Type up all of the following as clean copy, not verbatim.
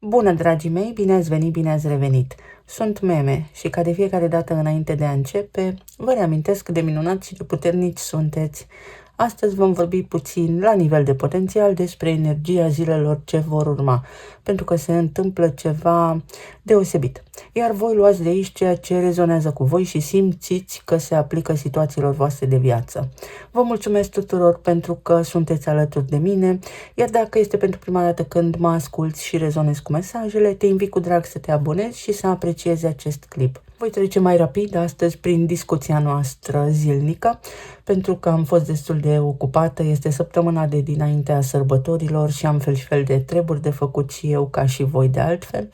Bună, dragii mei, bine ați venit, bine ați revenit! Sunt Meme și ca de fiecare dată înainte de a începe, vă reamintesc cât de minunați și de puternici sunteți. Astăzi vom vorbi puțin la nivel de potențial despre energia zilelor ce vor urma, pentru că se întâmplă ceva deosebit. Iar voi luați de aici ceea ce rezonează cu voi și simțiți că se aplică situațiilor voastre de viață. Vă mulțumesc tuturor pentru că sunteți alături de mine, iar dacă este pentru prima dată când mă asculți și rezonezi cu mesajele, te invit cu drag să te abonezi și să apreciezi acest clip. Voi trece mai rapid astăzi prin discuția noastră zilnică, pentru că am fost destul de ocupată, este săptămâna de dinaintea sărbătorilor și am fel și fel de treburi de făcut și eu ca și voi de altfel,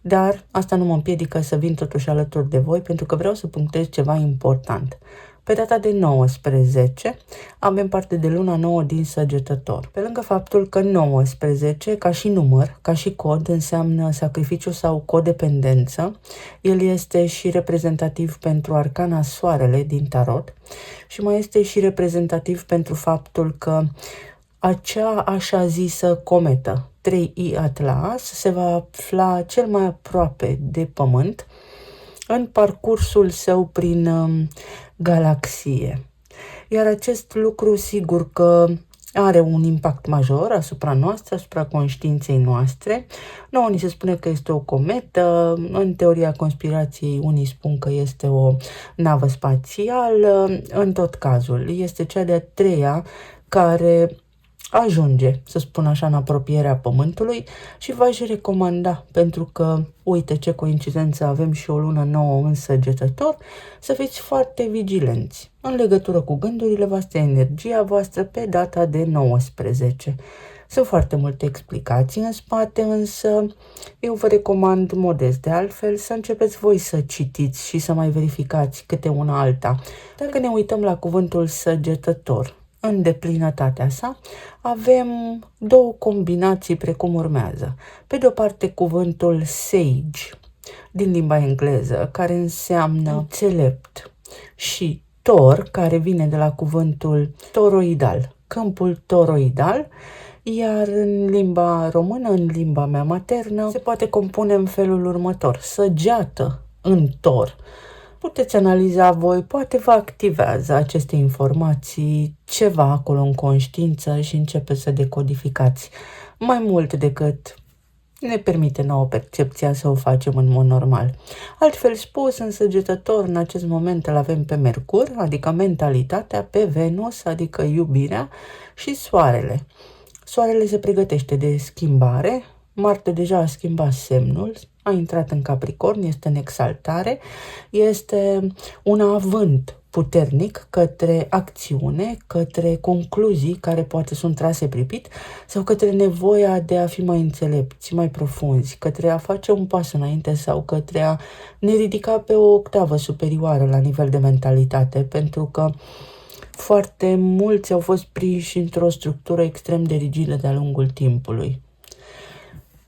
dar asta nu mă împiedică să vin totuși alături de voi pentru că vreau să punctez ceva important. Pe data de 19 avem parte de luna nouă din Săgetător. Pe lângă faptul că 19, ca și număr, ca și cod, înseamnă sacrificiu sau codependență, el este și reprezentativ pentru arcana Soarele din tarot și mai este și reprezentativ pentru faptul că acea așa zisă cometă 3i Atlas se va afla cel mai aproape de Pământ în parcursul său prin galaxie. Iar acest lucru sigur că are un impact major asupra noastră, asupra conștiinței noastre. Nouă ni se spune că este o cometă, în teoria conspirației unii spun că este o navă spațială, în tot cazul este cea de-a treia care ajunge, să spun așa, în apropierea Pământului și v-aș recomanda, pentru că, uite ce coincidență, avem și o lună nouă în Săgetător, să fiți foarte vigilenți în legătură cu gândurile voastre, energia voastră pe data de 19. Sunt foarte multe explicații în spate, însă eu vă recomand modest de altfel să începeți voi să citiți și să mai verificați câte una alta. Dacă ne uităm la cuvântul Săgetător, în deplinătatea sa, avem două combinații precum urmează. Pe de o parte cuvântul sage, din limba engleză, care înseamnă înțelept, și tor, care vine de la cuvântul toroidal, câmpul toroidal, iar în limba română, în limba mea maternă, se poate compune în felul următor: săgeată în tor. Puteți analiza voi, poate vă activează aceste informații ceva acolo în conștiință și începeți să decodificați mai mult decât ne permite nouă percepția să o facem în mod normal. Altfel spus, în Săgetător, în acest moment îl avem pe Mercur, adică mentalitatea, pe Venus, adică iubirea, și Soarele. Soarele se pregătește de schimbare, Marte deja a schimbat semnul, a intrat în Capricorn, este în exaltare, este un avânt puternic către acțiune, către concluzii care poate sunt trase pripit sau către nevoia de a fi mai înțelepți, mai profunzi, către a face un pas înainte sau către a ne ridica pe o octavă superioară la nivel de mentalitate, pentru că foarte mulți au fost prinși într-o structură extrem de rigidă de-a lungul timpului.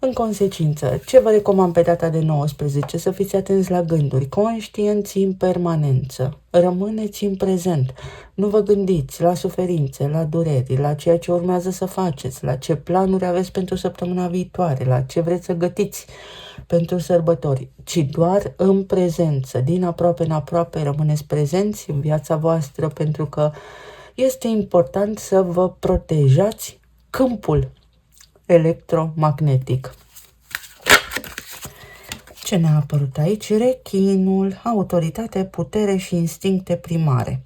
În consecință, ce vă recomand pe data de 19? Să fiți atenți la gânduri, conștienți în permanență, rămâneți în prezent, nu vă gândiți la suferințe, la dureri, la ceea ce urmează să faceți, la ce planuri aveți pentru săptămâna viitoare, la ce vreți să gătiți pentru sărbători, ci doar în prezență, din aproape în aproape, rămâneți prezenți în viața voastră, pentru că este important să vă protejați câmpul electromagnetic. Ce ne-a apărut aici? Rechinul, autoritate, putere și instincte primare.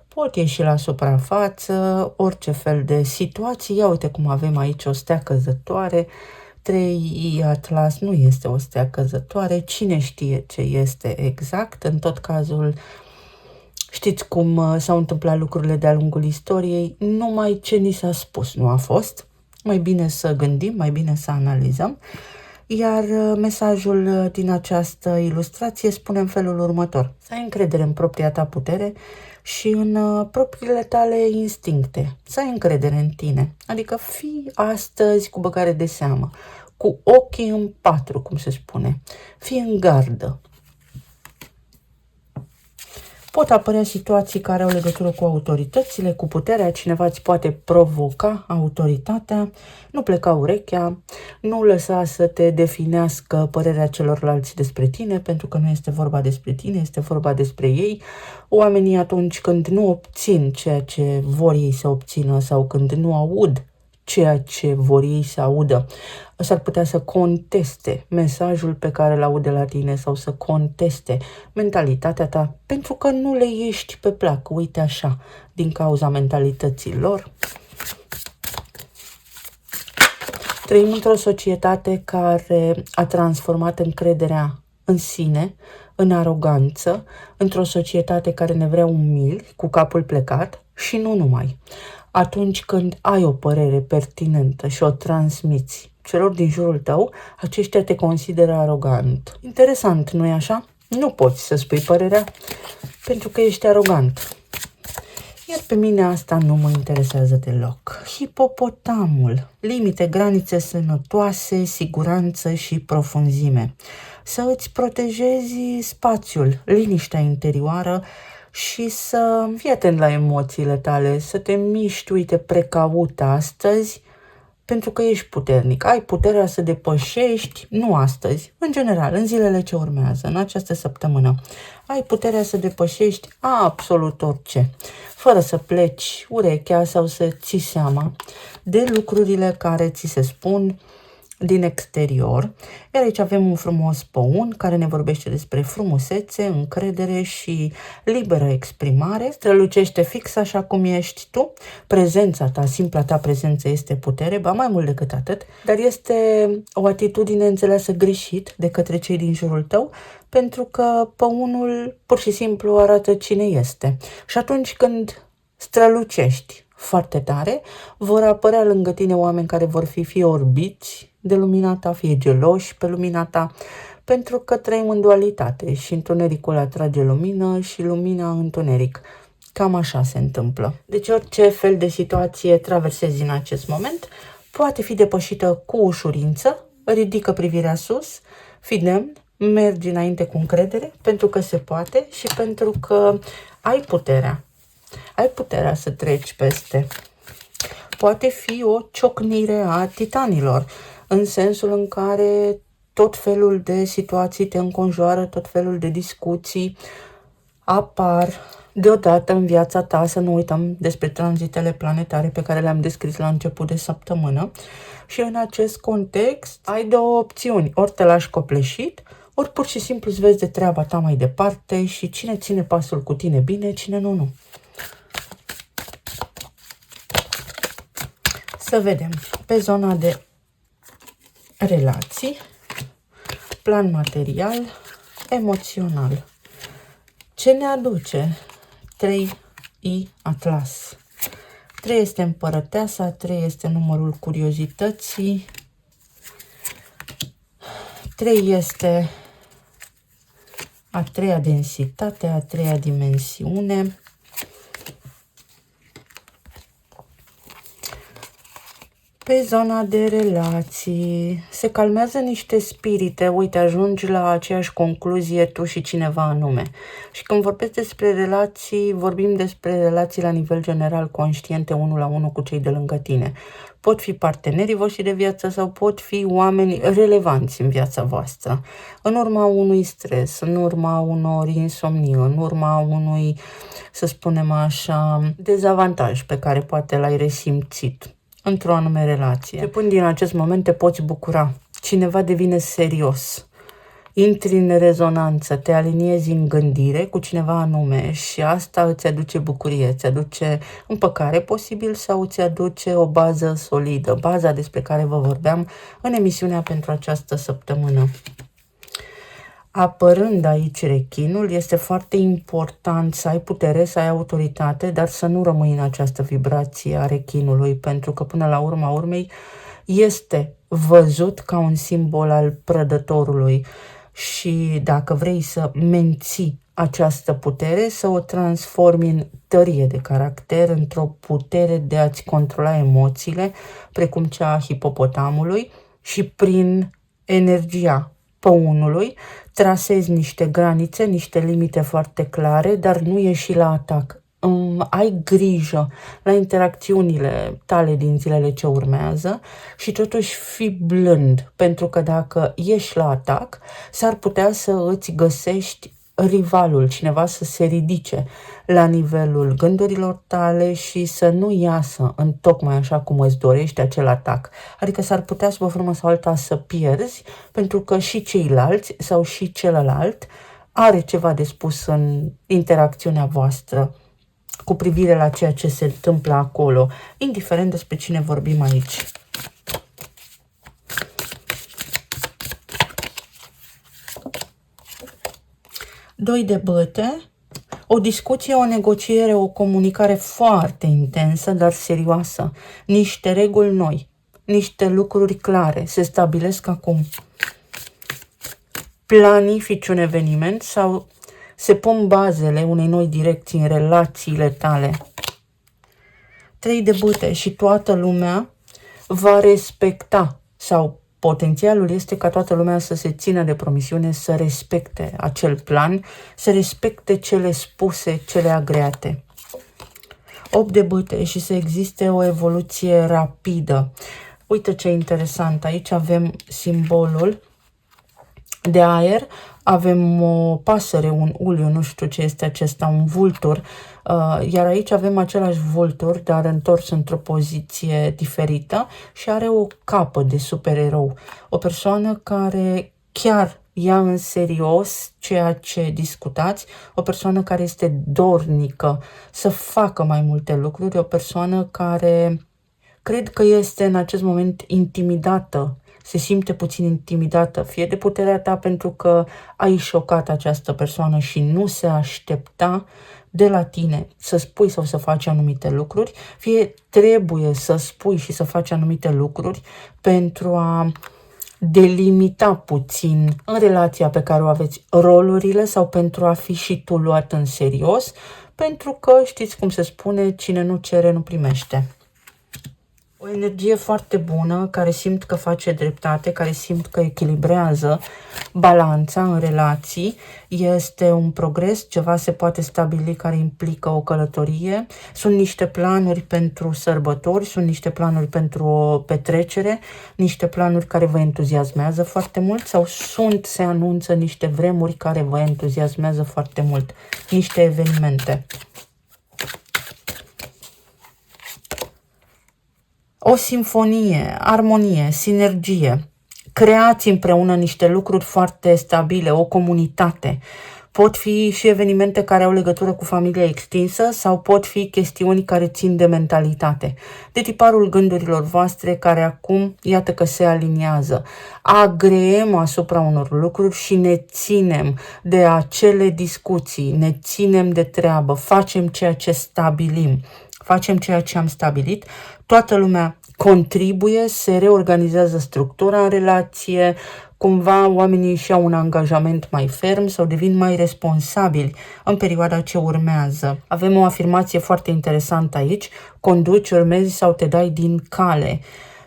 Pot ieși la suprafață orice fel de situații. Ia uite cum avem aici o stea căzătoare. 3i Atlas nu este o stea căzătoare. Cine știe ce este exact? În tot cazul, știți cum s-au întâmplat lucrurile de-a lungul istoriei. Numai ce ni s-a spus nu a fost. Mai bine să gândim, mai bine să analizăm. Iar mesajul din această ilustrație spune în felul următor: să ai încredere în propria ta putere și în propriile tale instincte. Să ai încredere în tine. Adică fii astăzi cu băgare de seamă, cu ochii în patru, cum se spune. Fii în gardă. Pot apărea situații care au legătură cu autoritățile, cu puterea, cineva îți poate provoca autoritatea, nu pleca urechea, nu lăsa să te definească părerea celorlalți despre tine, pentru că nu este vorba despre tine, este vorba despre ei. Oamenii atunci când nu obțin ceea ce vor ei să obțină sau când nu aud ceea ce vor ei să audă, s-ar putea să conteste mesajul pe care îl aude la tine sau să conteste mentalitatea ta, pentru că nu le ești pe plac, uite așa, din cauza mentalității lor. Trăim într-o societate care a transformat încrederea în sine în aroganță, într-o societate care ne vrea umili, cu capul plecat și nu numai. Atunci când ai o părere pertinentă și o transmiți celor din jurul tău, aceștia te consideră arogant. Interesant, nu-i așa? Nu poți să spui părerea pentru că ești arogant. Iar pe mine asta nu mă interesează deloc. Hipopotamul. Limite, granițe sănătoase, siguranță și profunzime. Să îți protejezi spațiul, liniștea interioară și să fii atent la emoțiile tale, să te miști, uite, precaut astăzi, pentru că ești puternic. Ai puterea să depășești, nu astăzi, în general, în zilele ce urmează, în această săptămână. Ai puterea să depășești absolut orice, fără să pleci urechea sau să ții seama de lucrurile care ți se spun din exterior. Iar aici avem un frumos păun care ne vorbește despre frumusețe, încredere și liberă exprimare. Strălucește fix așa cum ești tu. Prezența ta, simpla ta prezență este putere, ba mai mult decât atât, dar este o atitudine înțeleasă greșit de către cei din jurul tău, pentru că păunul pur și simplu arată cine este. Și atunci când strălucești foarte tare, vor apărea lângă tine oameni care vor fi orbiți de lumina ta, fie geloși pe lumina ta, pentru că trăim în dualitate și întunericul atrage lumină și lumina întuneric. Cam așa se întâmplă. Deci orice fel de situație traversezi în acest moment poate fi depășită cu ușurință, ridică privirea sus, fii demn, mergi înainte cu încredere, pentru că se poate și pentru că ai puterea. Ai puterea să treci peste. Poate fi o ciocnire a titanilor, în sensul în care tot felul de situații te înconjoară, tot felul de discuții apar deodată în viața ta. Să nu uităm despre tranzitele planetare pe care le-am descris la început de săptămână. Și în acest context ai două opțiuni. Ori te lași copleșit, ori pur și simplu îți vezi de treaba ta mai departe și cine ține pasul cu tine bine, cine nu. Să vedem pe zona de relații, plan material, emoțional. Ce ne aduce 3i Atlas? 3 este împărăteasa, 3 este numărul curiozității, 3 este a treia densitate, a treia dimensiune. Pe zona de relații se calmează niște spirite, uite, ajungi la aceeași concluzie tu și cineva anume. Și când vorbesc despre relații, vorbim despre relații la nivel general, conștiente, 1 la 1 cu cei de lângă tine. Pot fi partenerii voștri de viață sau pot fi oameni relevanți în viața voastră. În urma unui stres, în urma unor insomnii, în urma unui, să spunem așa, dezavantaj pe care poate l-ai resimțit într-o anume relație. Începând din acest moment te poți bucura. Cineva devine serios. Intri în rezonanță, te aliniezi în gândire cu cineva anume și asta îți aduce bucurie, îți aduce împăcare posibil sau îți aduce o bază solidă, baza despre care vă vorbeam în emisiunea pentru această săptămână. Apărând aici rechinul, este foarte important să ai putere, să ai autoritate, dar să nu rămâi în această vibrație a rechinului, pentru că până la urma urmei este văzut ca un simbol al prădătorului și dacă vrei să menții această putere, să o transformi în tărie de caracter, într-o putere de a-ți controla emoțiile, precum cea a hipopotamului și prin energia păunului, trasezi niște granițe, niște limite foarte clare, dar nu ieși la atac. Ai grijă la interacțiunile tale din zilele ce urmează și totuși fii blând, pentru că dacă ieși la atac, s-ar putea să îți găsești rivalul, cineva să se ridice la nivelul gândurilor tale și să nu iasă în tocmai așa cum îți dorești acel atac. Adică s-ar putea, sub o formă sau alta, să pierzi, pentru că și ceilalți sau și celălalt are ceva de spus în interacțiunea voastră cu privire la ceea ce se întâmplă acolo, indiferent despre cine vorbim aici. Doi de băte, o discuție, o negociere, o comunicare foarte intensă, dar serioasă. Niște reguli noi, niște lucruri clare se stabilesc acum. Planifici un eveniment sau se pun bazele unei noi direcții în relațiile tale. 3 de bâte și toată lumea va respecta, sau potențialul este ca toată lumea să se țină de promisiune, să respecte acel plan, să respecte cele spuse, cele agreate. 8 de bâte și să existe o evoluție rapidă. Uite ce interesant, aici avem simbolul de aer, avem o pasăre, un uliu, nu știu ce este acesta, un vultur, iar aici avem același vultur, dar întors într-o poziție diferită și are o capă de supererou. O persoană care chiar ia în serios ceea ce discutați, o persoană care este dornică să facă mai multe lucruri, o persoană care cred că este în acest moment intimidată, se simte puțin intimidată, fie de puterea ta pentru că ai șocat această persoană și nu se aștepta de la tine să spui sau să faci anumite lucruri, fie trebuie să spui și să faci anumite lucruri pentru a delimita puțin în relația pe care o aveți rolurile sau pentru a fi și tu luat în serios, pentru că știți cum se spune, cine nu cere nu primește. O energie foarte bună, care simt că face dreptate, care simt că echilibrează balanța în relații. Este un progres, ceva se poate stabili care implică o călătorie. Sunt niște planuri pentru sărbători, sunt niște planuri pentru o petrecere, niște planuri care vă entuziasmează foarte mult sau se anunță niște vremuri care vă entuziasmează foarte mult, niște evenimente. O simfonie, armonie, sinergie. Creați împreună niște lucruri foarte stabile, o comunitate. Pot fi și evenimente care au legătură cu familia extinsă sau pot fi chestiuni care țin de mentalitate. De tiparul gândurilor voastre care acum, iată că se aliniază. Agreem asupra unor lucruri și ne ținem de acele discuții, ne ținem de treabă, facem ceea ce stabilim. Facem ceea ce am stabilit, toată lumea contribuie, se reorganizează structura în relație, cumva oamenii își iau un angajament mai ferm sau devin mai responsabili în perioada ce urmează. Avem o afirmație foarte interesantă aici, conduci, urmezi sau te dai din cale.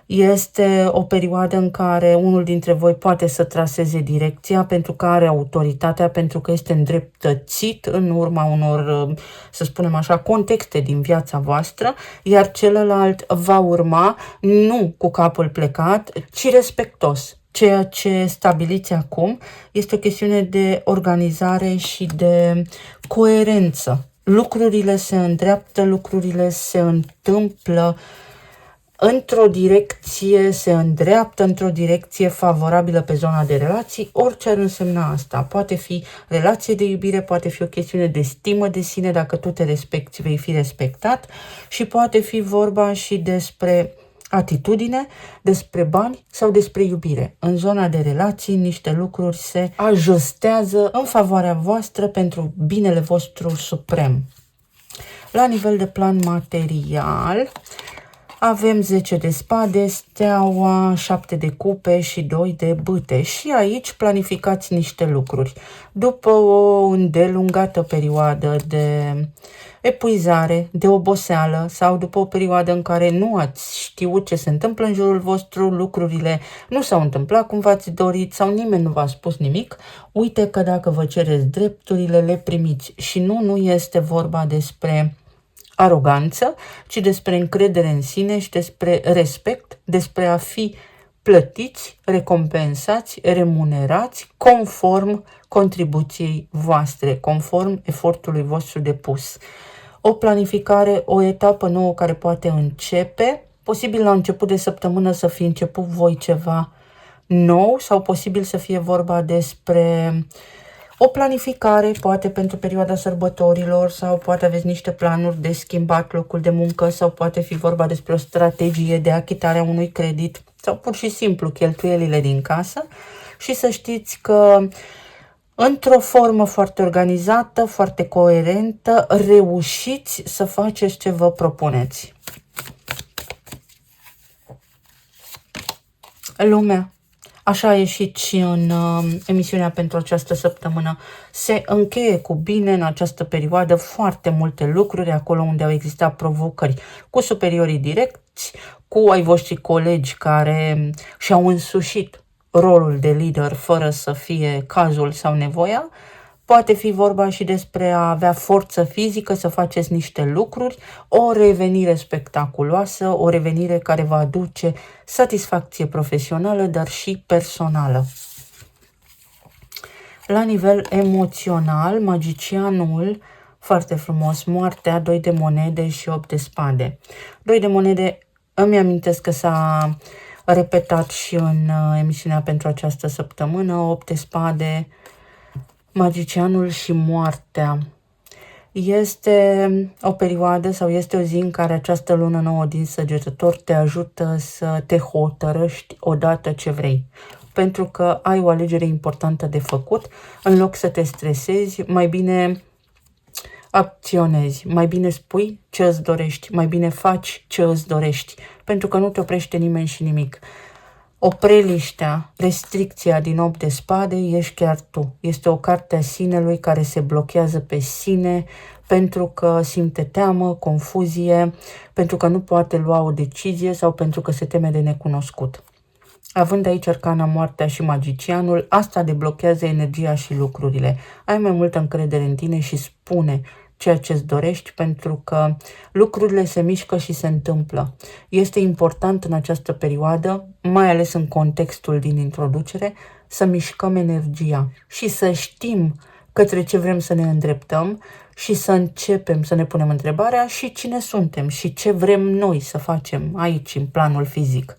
Este o perioadă în care unul dintre voi poate să traseze direcția pentru că are autoritatea, pentru că este îndreptățit în urma unor, să spunem așa, contexte din viața voastră, iar celălalt va urma nu cu capul plecat, ci respectos. Ceea ce stabiliți acum este o chestiune de organizare și de coerență. Lucrurile se îndreaptă, lucrurile se întâmplă într-o direcție, se îndreaptă într-o direcție favorabilă pe zona de relații, orice ar însemna asta. Poate fi relație de iubire, poate fi o chestiune de stimă de sine, dacă tu te respecti, vei fi respectat și poate fi vorba și despre atitudine, despre bani sau despre iubire. În zona de relații, niște lucruri se ajustează în favoarea voastră pentru binele vostru suprem. La nivel de plan material, avem 10 de spade, steaua, 7 de cupe și 2 de bâte. Și aici planificați niște lucruri. După o îndelungată perioadă de epuizare, de oboseală sau după o perioadă în care nu ați știut ce se întâmplă în jurul vostru, lucrurile nu s-au întâmplat cum v-ați dorit sau nimeni nu v-a spus nimic, uite că dacă vă cereți drepturile, le primiți. Și nu este vorba despre aroganță, ci despre încredere în sine și despre respect, despre a fi plătiți, recompensați, remunerați conform contribuției voastre, conform efortului vostru depus. O planificare, o etapă nouă care poate începe, posibil la început de săptămână să fi început voi ceva nou sau posibil să fie vorba despre o planificare, poate pentru perioada sărbătorilor sau poate aveți niște planuri de schimbat locul de muncă sau poate fi vorba despre o strategie de achitare a unui credit sau pur și simplu cheltuielile din casă și să știți că într-o formă foarte organizată, foarte coerentă, reușiți să faceți ce vă propuneți. Lumea. Așa a ieșit și în emisiunea pentru această săptămână. Se încheie cu bine în această perioadă foarte multe lucruri, acolo unde au existat provocări cu superiorii direcți, cu ai voștri colegi care și-au însușit rolul de lider fără să fie cazul sau nevoia. Poate fi vorba și despre a avea forță fizică să faceți niște lucruri, o revenire spectaculoasă, o revenire care va aduce satisfacție profesională, dar și personală. La nivel emoțional, magicianul, foarte frumos, moartea, 2 de monede și 8 de spade. 2 de monede, îmi amintesc că s-a repetat și în emisiunea pentru această săptămână, 8 de spade, magicianul și moartea. Este o perioadă sau este o zi în care această lună nouă din Săgetător te ajută să te hotărăști odată ce vrei. Pentru că ai o alegere importantă de făcut, în loc să te stresezi, mai bine acționezi, mai bine spui ce îți dorești, mai bine faci ce îți dorești, pentru că nu te oprește nimeni și nimic. Opreliștea, restricția din 8 de spade, ești chiar tu. Este o carte a sinelui care se blochează pe sine pentru că simte teamă, confuzie, pentru că nu poate lua o decizie sau pentru că se teme de necunoscut. Având aici arcana moartea și magicianul, asta deblochează energia și lucrurile. Ai mai multă încredere în tine și spune ceea ce îți dorești, pentru că lucrurile se mișcă și se întâmplă. Este important în această perioadă, mai ales în contextul din introducere, să mișcăm energia și să știm către ce vrem să ne îndreptăm și să începem să ne punem întrebarea și cine suntem și ce vrem noi să facem aici, în planul fizic.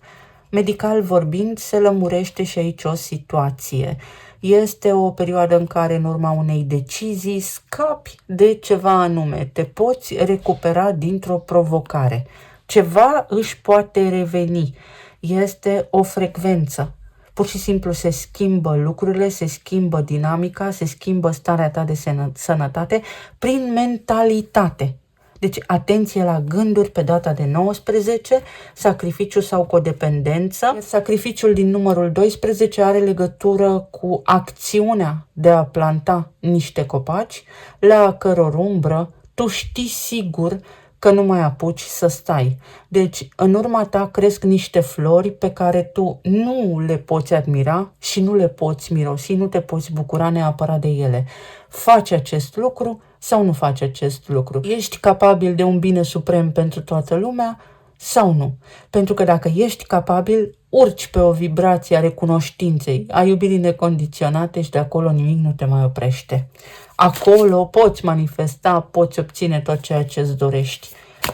Medical vorbind, se lămurește și aici o situație. Este o perioadă în care, în urma unei decizii, scapi de ceva anume. Te poți recupera dintr-o provocare. Ceva își poate reveni. Este o frecvență. Pur și simplu se schimbă lucrurile, se schimbă dinamica, se schimbă starea ta de sănătate prin mentalitate. Deci, atenție la gânduri pe data de 19, sacrificiu sau codependență. Sacrificiul din numărul 12 are legătură cu acțiunea de a planta niște copaci, la căror umbră tu știi sigur că nu mai apuci să stai. Deci, în urma ta cresc niște flori pe care tu nu le poți admira și nu le poți mirosi, nu te poți bucura neapărat de ele. Faci acest lucru sau nu faci acest lucru? Ești capabil de un bine suprem pentru toată lumea sau nu? Pentru că dacă ești capabil, urci pe o vibrație a recunoștinței, a iubirii necondiționate și de acolo nimic nu te mai oprește. Acolo poți manifesta, poți obține tot ceea ce îți dorești.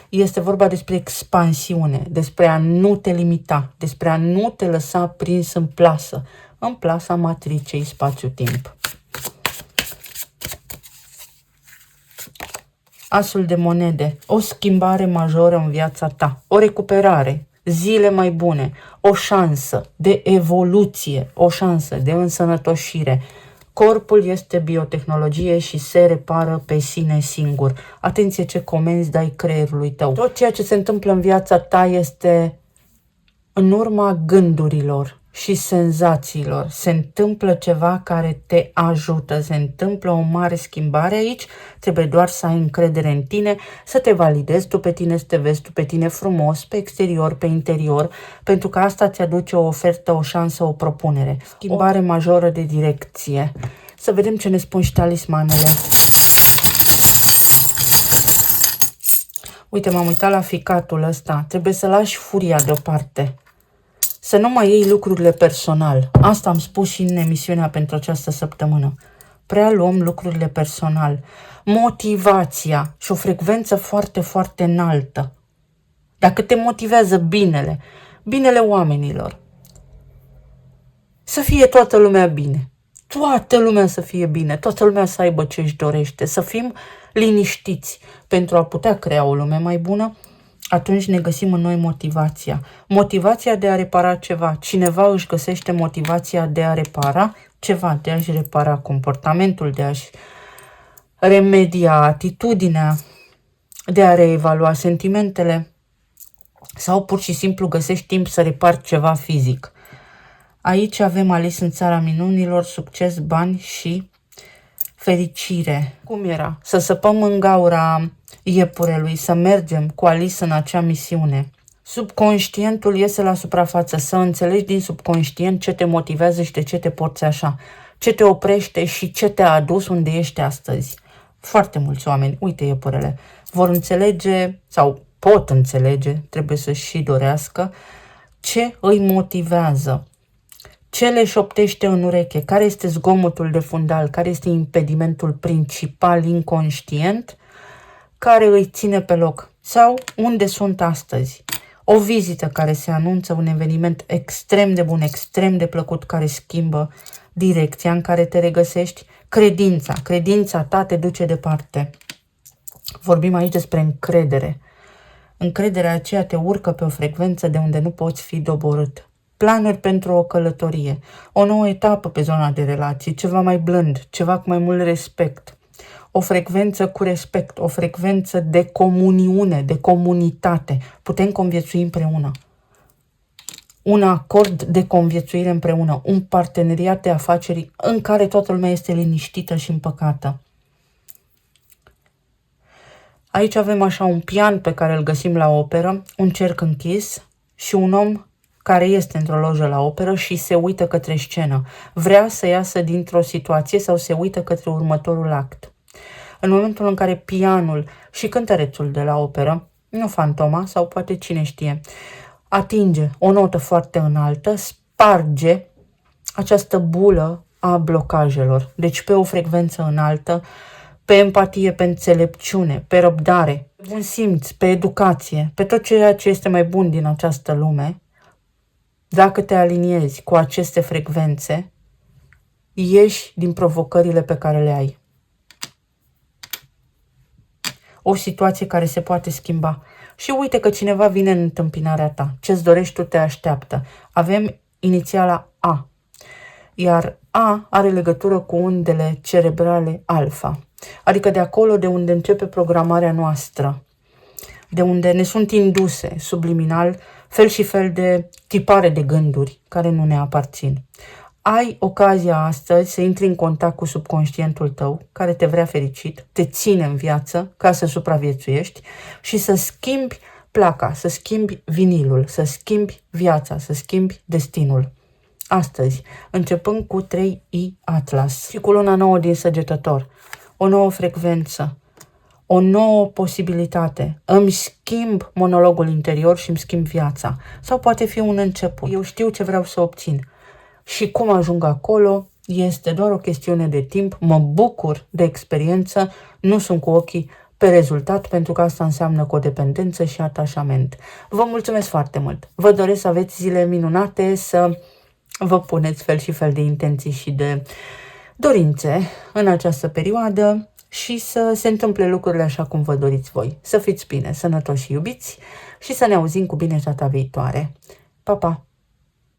Este vorba despre expansiune, despre a nu te limita, despre a nu te lăsa prins în plasa matricei spațiu-timp. Asul de monede, o schimbare majoră în viața ta, o recuperare, zile mai bune, o șansă de evoluție, o șansă de însănătoșire. Corpul este biotehnologie și se repară pe sine singur. Atenție ce comenzi dai creierului tău. Tot ceea ce se întâmplă în viața ta este în urma gândurilor și senzațiilor. Se întâmplă ceva care te ajută, se întâmplă o mare schimbare aici, trebuie doar să ai încredere în tine, să te validezi tu pe tine, să te vezi tu pe tine frumos, pe exterior, pe interior, pentru că asta ți aduce o ofertă, o șansă, o propunere. Schimbare majoră de direcție. Să vedem ce ne spun și talismanele. Uite, m-am uitat la ficatul ăsta. Trebuie să lași furia deoparte. Să nu mai iei lucrurile personal. Asta am spus și în emisiunea pentru această săptămână. Prea luăm lucrurile personal. Motivația și o frecvență foarte, foarte înaltă. Dacă te motivează binele oamenilor, să fie toată lumea bine. Toată lumea să fie bine, toată lumea să aibă ce își dorește, să fim liniștiți pentru a putea crea o lume mai bună. Atunci ne găsim în noi motivația. Motivația de a repara ceva. Cineva își găsește motivația de a repara ceva, de a-și repara comportamentul, de a-și remedia atitudinea, de a reevalua sentimentele sau pur și simplu găsești timp să repari ceva fizic. Aici avem Alice în țara minunilor, succes, bani și fericire. Cum era? Să săpăm în gaura iepurelui, să mergem cu Alice în acea misiune. Subconștientul iese la suprafață, să înțelegi din subconștient ce te motivează și de ce te porți așa, ce te oprește și ce te-a adus unde ești astăzi. Foarte mulți oameni, uite iepurele, vor înțelege sau pot înțelege, trebuie să și dorească, ce îi motivează. Ce le șoptește în ureche? Care este zgomotul de fundal? Care este impedimentul principal inconștient care îi ține pe loc? Sau unde sunt astăzi? O vizită care se anunță, un eveniment extrem de bun, extrem de plăcut, care schimbă direcția în care te regăsești. Credința ta te duce departe. Vorbim aici despre încredere. Încrederea aceea te urcă pe o frecvență de unde nu poți fi doborât. Planuri pentru o călătorie, o nouă etapă pe zona de relații, ceva mai blând, ceva cu mai mult respect, o frecvență cu respect, o frecvență de comuniune, de comunitate. Putem conviețui împreună. Un acord de conviețuire împreună, un parteneriat de afaceri în care toată lumea este liniștită și împăcată. Aici avem așa un pian pe care îl găsim la operă, un cerc închis și un om care este într-o lojă la operă și se uită către scenă. Vrea să iasă dintr-o situație sau se uită către următorul act. În momentul în care pianul și cântărețul de la operă, nu fantoma sau poate cine știe, atinge o notă foarte înaltă, sparge această bulă a blocajelor. Deci pe o frecvență înaltă, pe empatie, pe înțelepciune, pe răbdare, pe bun simț, pe educație, pe tot ceea ce este mai bun din această lume. Dacă te aliniezi cu aceste frecvențe, ieși din provocările pe care le ai. O situație care se poate schimba. Și uite că cineva vine în întâmpinarea ta. Ce-ți dorești tu te așteaptă. Avem inițiala A. Iar A are legătură cu undele cerebrale alfa. Adică de acolo de unde începe programarea noastră. De unde ne sunt induse subliminal fel și fel de tipare de gânduri care nu ne aparțin. Ai ocazia astăzi să intri în contact cu subconștientul tău, care te vrea fericit, te ține în viață ca să supraviețuiești și să schimbi placa, să schimbi vinilul, să schimbi viața, să schimbi destinul. Astăzi, începând cu 3i Atlas și cu luna nouă din Săgetător, o nouă frecvență, o nouă posibilitate. Îmi schimb monologul interior și îmi schimb viața. Sau poate fi un început. Eu știu ce vreau să obțin. Și cum ajung acolo este doar o chestiune de timp. Mă bucur de experiență. Nu sunt cu ochii pe rezultat, pentru că asta înseamnă codependență și atașament. Vă mulțumesc foarte mult. Vă doresc să aveți zile minunate, să vă puneți fel și fel de intenții și de dorințe în această perioadă și să se întâmple lucrurile așa cum vă doriți voi. Să fiți bine, sănătoși și iubiți și să ne auzim cu bine data viitoare. Pa, pa!